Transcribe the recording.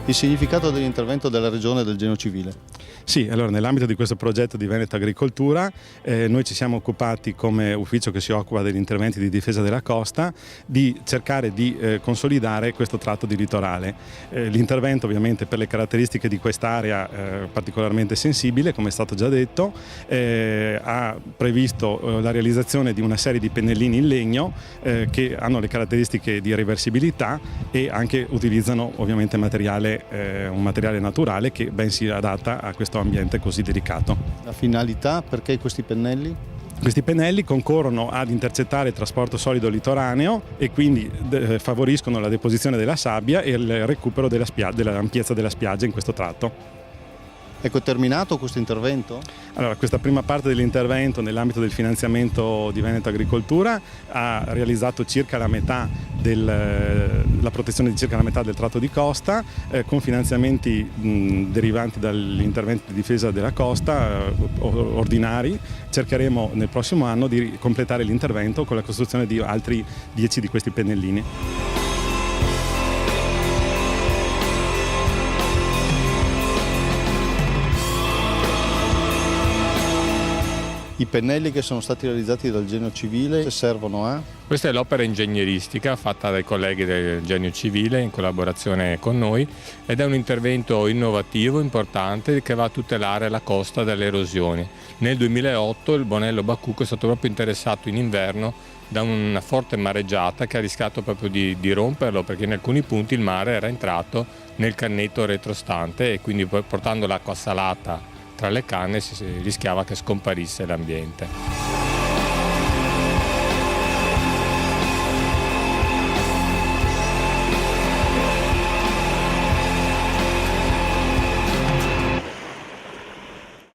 Il significato dell'intervento della Regione e del Genio Civile. Sì, allora nell'ambito di questo progetto di Veneto Agricoltura noi ci siamo occupati come ufficio che si occupa degli interventi di difesa della costa di cercare di consolidare questo tratto di litorale. L'intervento ovviamente per le caratteristiche di quest'area particolarmente sensibile, come è stato già detto, ha previsto la realizzazione di una serie di pennellini in legno che hanno le caratteristiche di reversibilità e anche utilizzano ovviamente un materiale naturale che ben si adatta a questo ambiente così delicato. La finalità, perché questi pennelli? Questi pennelli concorrono ad intercettare il trasporto solido litoraneo e quindi favoriscono la deposizione della sabbia e il recupero dell'ampiezza della spiaggia in questo tratto. Ecco, è terminato questo intervento? Allora, questa prima parte dell'intervento nell'ambito del finanziamento di Veneto Agricoltura ha realizzato circa la metà la protezione di circa la metà del tratto di costa con finanziamenti derivanti dagli interventi di difesa della costa ordinari. Cercheremo nel prossimo anno di completare l'intervento con la costruzione di altri 10 di questi pennellini. I pennelli che sono stati realizzati dal Genio Civile servono a? Questa è l'opera ingegneristica fatta dai colleghi del Genio Civile in collaborazione con noi ed è un intervento innovativo, importante, che va a tutelare la costa dalle erosioni. Nel 2008 il Bonello Bacuco è stato proprio interessato in inverno da una forte mareggiata che ha rischiato proprio di romperlo, perché in alcuni punti il mare era entrato nel cannetto retrostante e quindi portando l'acqua salata tra le canne si rischiava che scomparisse l'ambiente.